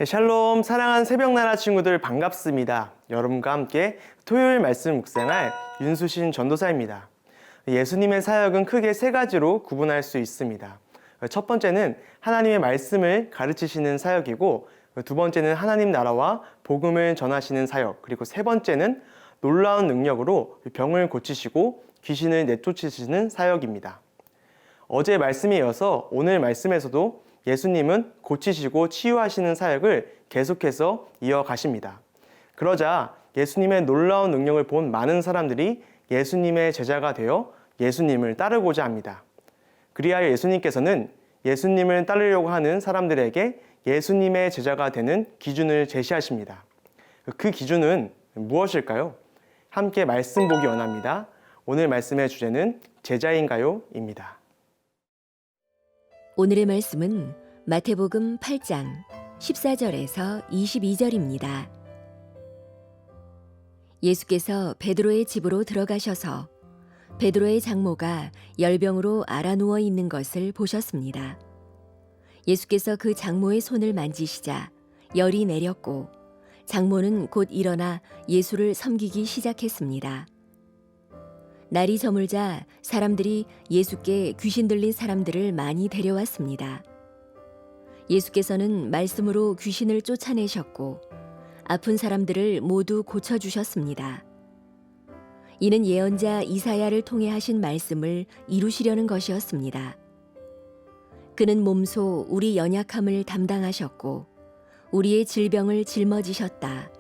샬롬, 사랑하는 새벽나라 친구들 반갑습니다. 여러분과 함께 토요일 말씀 묵상할 윤수신 전도사입니다. 예수님의 사역은 크게 세 가지로 구분할 수 있습니다. 첫 번째는 하나님의 말씀을 가르치시는 사역이고, 두 번째는 하나님 나라와 복음을 전하시는 사역, 그리고 세 번째는 놀라운 능력으로 병을 고치시고 귀신을 내쫓으시는 사역입니다. 어제 말씀에 이어서 오늘 말씀에서도 예수님은 고치시고 치유하시는 사역을 계속해서 이어가십니다. 그러자 예수님의 놀라운 능력을 본 많은 사람들이 예수님의 제자가 되어 예수님을 따르고자 합니다. 그리하여 예수님께서는 예수님을 따르려고 하는 사람들에게 예수님의 제자가 되는 기준을 제시하십니다. 그 기준은 무엇일까요? 함께 말씀 보기 원합니다. 오늘 말씀의 주제는 제자인가요? 입니다. 오늘의 말씀은 마태복음 8장 14절에서 22절입니다. 예수께서 베드로의 집으로 들어가셔서 베드로의 장모가 열병으로 앓아누워 있는 것을 보셨습니다. 예수께서 그 장모의 손을 만지시자 열이 내렸고 장모는 곧 일어나 예수를 섬기기 시작했습니다. 날이 저물자 사람들이 예수께 귀신 들린 사람들을 많이 데려왔습니다. 예수께서는 말씀으로 귀신을 쫓아내셨고 아픈 사람들을 모두 고쳐주셨습니다. 이는 예언자 이사야를 통해 하신 말씀을 이루시려는 것이었습니다. 그는 몸소 우리 연약함을 담당하셨고 우리의 질병을 짊어지셨다.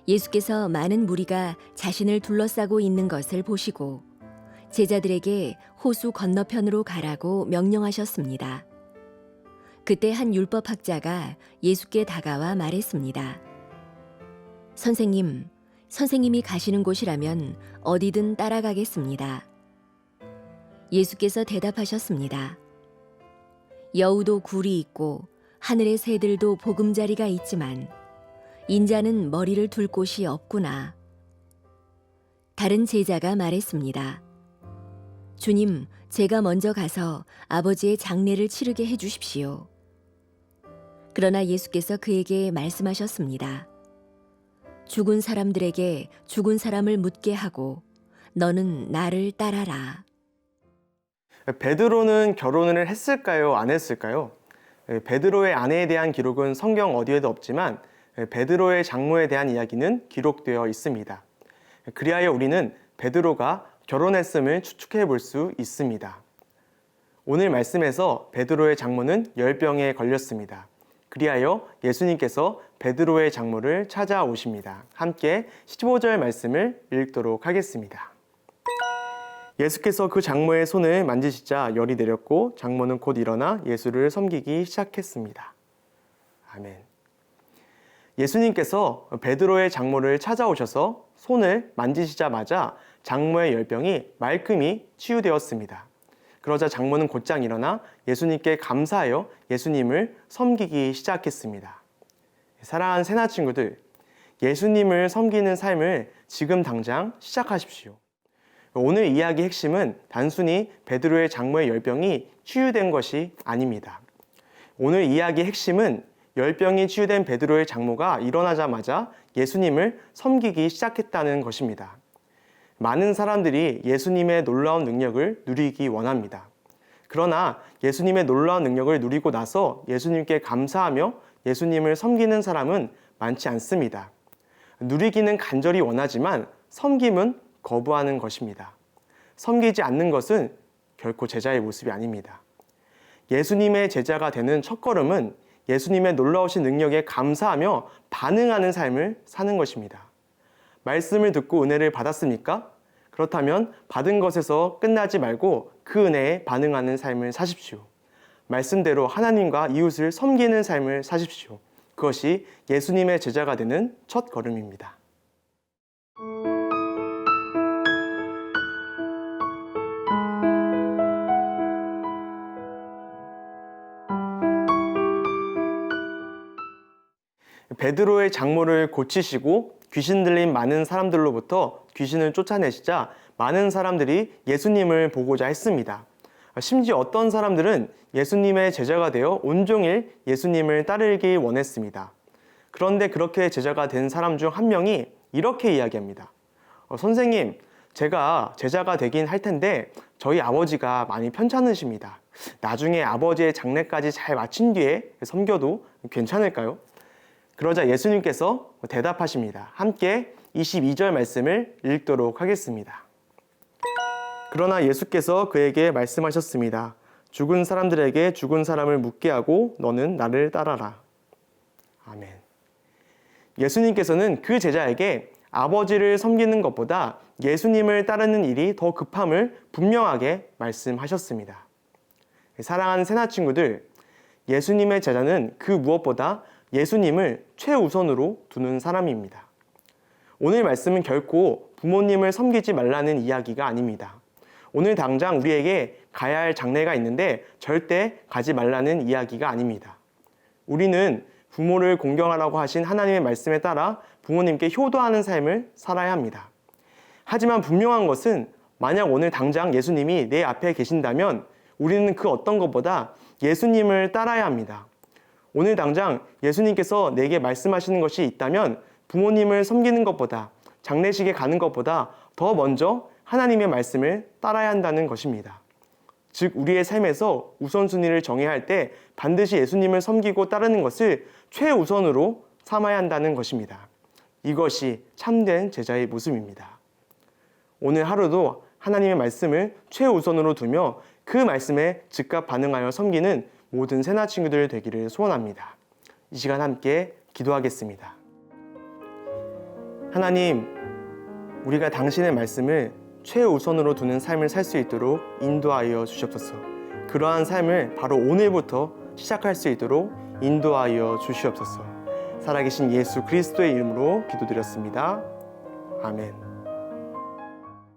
예수께서 많은 무리가 자신을 둘러싸고 있는 것을 보시고 제자들에게 호수 건너편으로 가라고 명령하셨습니다. 그때 한 율법학자가 예수께 다가와 말했습니다. 선생님이 가시는 곳이라면 어디든 따라가겠습니다. 예수께서 대답하셨습니다. 여우도 굴이 있고 하늘의 새들도 보금자리가 있지만 인자는 머리를 둘 곳이 없구나. 다른 제자가 말했습니다. 주님, 제가 먼저 가서 아버지의 장례를 치르게 해주십시오. 그러나 예수께서 그에게 말씀하셨습니다. 죽은 사람들에게 죽은 사람을 묻게 하고 너는 나를 따라라. 베드로는 결혼을 했을까요? 안 했을까요? 베드로의 아내에 대한 기록은 성경 어디에도 없지만 베드로의 장모에 대한 이야기는 기록되어 있습니다. 그리하여 우리는 베드로가 결혼했음을 추측해 볼 수 있습니다. 오늘 말씀에서 베드로의 장모는 열병에 걸렸습니다. 그리하여 예수님께서 베드로의 장모를 찾아오십니다. 함께 15절 말씀을 읽도록 하겠습니다. 예수께서 그 장모의 손을 만지시자 열이 내렸고 장모는 곧 일어나 예수를 섬기기 시작했습니다. 아멘. 예수님께서 베드로의 장모를 찾아오셔서 손을 만지시자마자 장모의 열병이 말끔히 치유되었습니다. 그러자 장모는 곧장 일어나 예수님께 감사하여 예수님을 섬기기 시작했습니다. 사랑하는 새나 친구들, 예수님을 섬기는 삶을 지금 당장 시작하십시오. 오늘 이야기의 핵심은 단순히 베드로의 장모의 열병이 치유된 것이 아닙니다. 오늘 이야기의 핵심은 열병이 치유된 베드로의 장모가 일어나자마자 예수님을 섬기기 시작했다는 것입니다. 많은 사람들이 예수님의 놀라운 능력을 누리기 원합니다. 그러나 예수님의 놀라운 능력을 누리고 나서 예수님께 감사하며 예수님을 섬기는 사람은 많지 않습니다. 누리기는 간절히 원하지만 섬김은 거부하는 것입니다. 섬기지 않는 것은 결코 제자의 모습이 아닙니다. 예수님의 제자가 되는 첫걸음은 예수님의 놀라우신 능력에 감사하며 반응하는 삶을 사는 것입니다. 말씀을 듣고 은혜를 받았습니까? 그렇다면 받은 것에서 끝나지 말고 그 은혜에 반응하는 삶을 사십시오. 말씀대로 하나님과 이웃을 섬기는 삶을 사십시오. 그것이 예수님의 제자가 되는 첫 걸음입니다. 베드로의 장모를 고치시고 귀신 들린 많은 사람들로부터 귀신을 쫓아내시자 많은 사람들이 예수님을 보고자 했습니다. 심지어 어떤 사람들은 예수님의 제자가 되어 온종일 예수님을 따르길 원했습니다. 그런데 그렇게 제자가 된 사람 중 한 명이 이렇게 이야기합니다. 선생님, 제가 제자가 되긴 할 텐데 저희 아버지가 많이 편찮으십니다. 나중에 아버지의 장례까지 잘 마친 뒤에 섬겨도 괜찮을까요? 그러자 예수님께서 대답하십니다. 함께 22절 말씀을 읽도록 하겠습니다. 그러나 예수께서 그에게 말씀하셨습니다. 죽은 사람들에게 죽은 사람을 묻게 하고 너는 나를 따라라. 아멘. 예수님께서는 그 제자에게 아버지를 섬기는 것보다 예수님을 따르는 일이 더 급함을 분명하게 말씀하셨습니다. 사랑하는 새나 친구들, 예수님의 제자는 그 무엇보다 예수님을 최우선으로 두는 사람입니다. 오늘 말씀은 결코 부모님을 섬기지 말라는 이야기가 아닙니다. 오늘 당장 우리에게 가야 할 장례가 있는데 절대 가지 말라는 이야기가 아닙니다. 우리는 부모를 공경하라고 하신 하나님의 말씀에 따라 부모님께 효도하는 삶을 살아야 합니다. 하지만 분명한 것은 만약 오늘 당장 예수님이 내 앞에 계신다면 우리는 그 어떤 것보다 예수님을 따라야 합니다. 오늘 당장 예수님께서 내게 말씀하시는 것이 있다면 부모님을 섬기는 것보다 장례식에 가는 것보다 더 먼저 하나님의 말씀을 따라야 한다는 것입니다. 즉 우리의 삶에서 우선순위를 정해야 할 때 반드시 예수님을 섬기고 따르는 것을 최우선으로 삼아야 한다는 것입니다. 이것이 참된 제자의 모습입니다. 오늘 하루도 하나님의 말씀을 최우선으로 두며 그 말씀에 즉각 반응하여 섬기는 모든 새나 친구들 되기를 소원합니다. 이 시간 함께 기도하겠습니다. 하나님, 우리가 당신의 말씀을 최우선으로 두는 삶을 살 수 있도록 인도하여 주시옵소서. 그러한 삶을 바로 오늘부터 시작할 수 있도록 인도하여 주시옵소서. 살아계신 예수 그리스도의 이름으로 기도드렸습니다. 아멘.